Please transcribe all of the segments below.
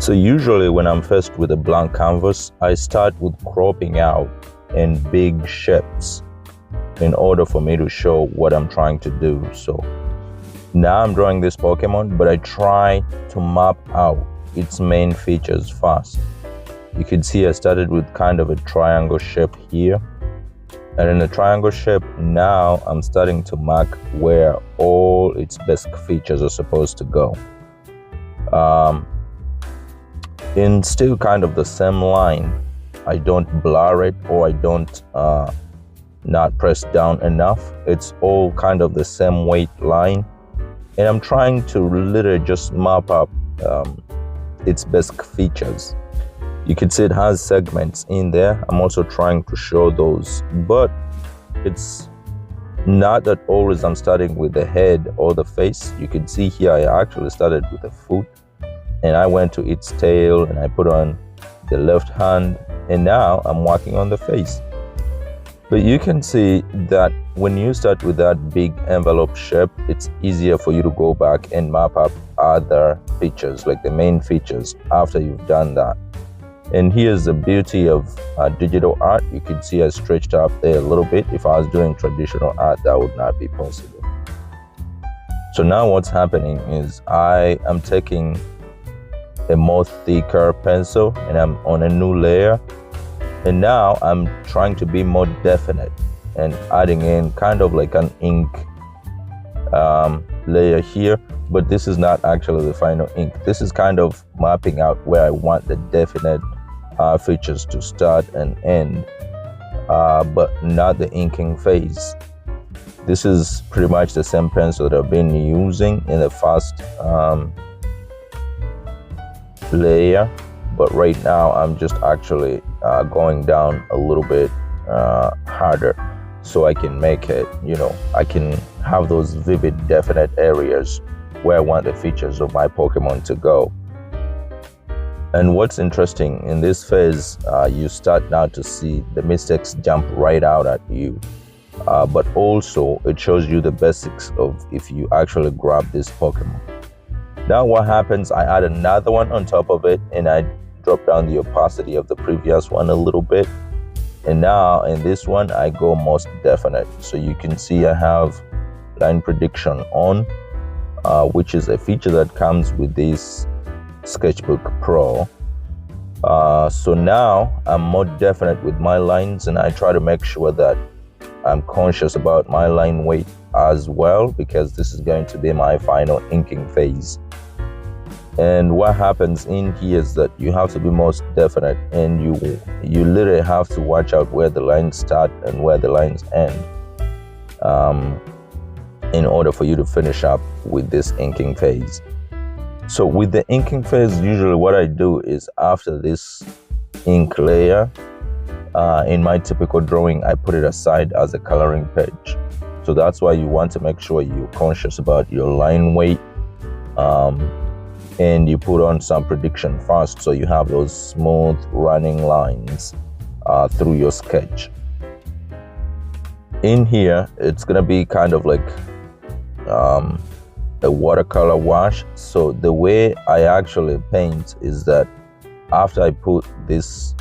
So usually when I'm faced with a blank canvas, I start with cropping out in big shapes in order for me to show what I'm trying to do. So now I'm drawing this Pokemon, but I try to map out its main features first. You can see I started with kind of a triangle shape here. And in the triangle shape, now I'm starting to mark where all its basic features are supposed to go. In still kind of the same line, I don't blur it, or I don't not press down enough. It's all kind of the same weight line. And I'm trying to literally just map up its basic features. You can see it has segments in there. I'm also trying to show those, but it's not that always I'm starting with the head or the face. You can see here I actually started with the foot, and I went to its tail and I put on the left hand, and now I'm working on the face. But you can see that when you start with that big envelope shape, it's easier for you to go back and map up other features, like the main features, after you've done that. And here's the beauty of digital art. You can see I stretched up there a little bit. If I was doing traditional art, that would not be possible. So now what's happening is I am taking a more thicker pencil and I'm on a new layer. And now I'm trying to be more definite and adding in kind of like an ink layer here. But this is not actually the final ink. This is kind of mapping out where I want the definite features to start and end, but not the inking phase. This is pretty much the same pencil that I've been using in the first layer, but right now I'm just actually going down a little bit harder, so I can make it, I can have those vivid, definite areas where I want the features of my Pokemon to go. And what's interesting in this phase, you start now to see the mistakes jump right out at you, but also it shows you the basics of if you actually grab this Pokemon. Now what happens, I add another one on top of it, and I drop down the opacity of the previous one a little bit. And now in this one, I go most definite. So you can see I have line prediction on, which is a feature that comes with this SketchBook Pro. So now I'm more definite with my lines, and I try to make sure that I'm conscious about my line weight as well, because this is going to be my final inking phase. And what happens in here is that you have to be most definite, and you literally have to watch out where the lines start and where the lines end, in order for you to finish up with this inking phase. So with the inking phase, usually what I do is after this ink layer, in my typical drawing, I put it aside as a coloring page. So that's why you want to make sure you're conscious about your line weight, and you put on some prediction first, so you have those smooth running lines through your sketch. In here, it's gonna be kind of like a watercolor wash. So the way I actually paint is that after I put this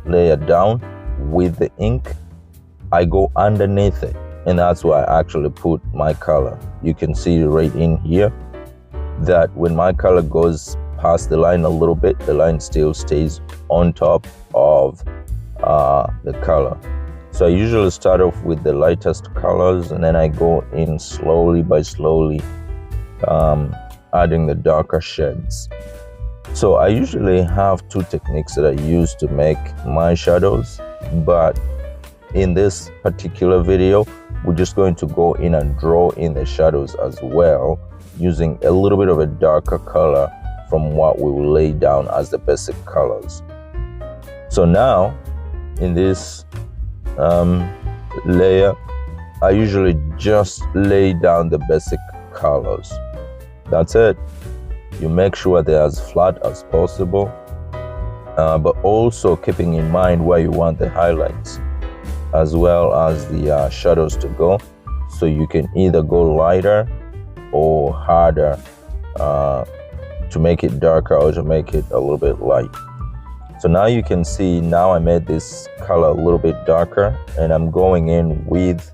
layer down with the ink, I go underneath it, and that's why I actually put my color. You can see right in here that when my color goes past the line a little bit, the line still stays on top of the color. So I usually start off with the lightest colors, and then I go in slowly by slowly, adding the darker shades. So I usually have two techniques that I use to make my shadows, but in this particular video, we're just going to go in and draw in the shadows as well, using a little bit of a darker color from what we will lay down as the basic colors. So now in this layer, I usually just lay down the basic colors. That's it. You make sure they're as flat as possible, but also keeping in mind where you want the highlights as well as the shadows to go. So you can either go lighter or harder to make it darker or to make it a little bit light. So now you can see, now I made this color a little bit darker, and I'm going in with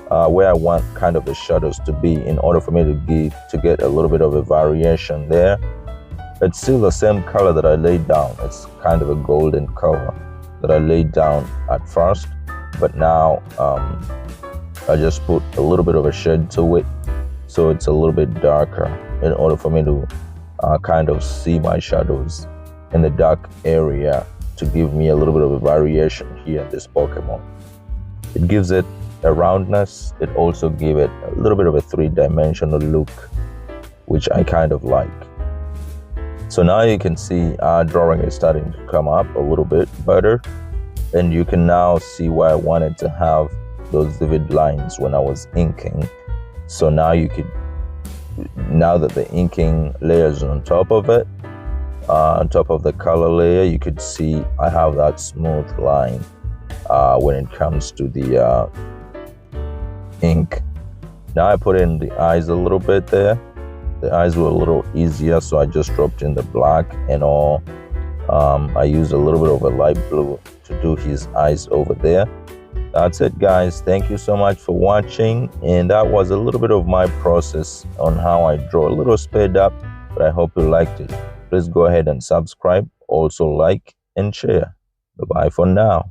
where I want kind of the shadows to be in order for me to get a little bit of a variation there. It's still the same color that I laid down. It's kind of a golden color that I laid down at first, but now I just put a little bit of a shade to it, so it's a little bit darker in order for me to kind of see my shadows in the dark area, to give me a little bit of a variation here in this Pokemon. It gives it a roundness. It also gives it a little bit of a three-dimensional look, which I kind of like. So now you can see our drawing is starting to come up a little bit better, and you can now see where I wanted to have those vivid lines when I was inking. So now now that the inking layer is on top of it, on top of the color layer, you could see I have that smooth line when it comes to the ink. Now I put in the eyes a little bit there. The eyes were a little easier, so I just dropped in the black and all. I used a little bit of a light blue to do his eyes over there. That's it, guys. Thank you so much for watching, and that was a little bit of my process on how I draw, a little sped up, but I hope you liked it. Please go ahead and subscribe, also like and share. Bye-bye for now.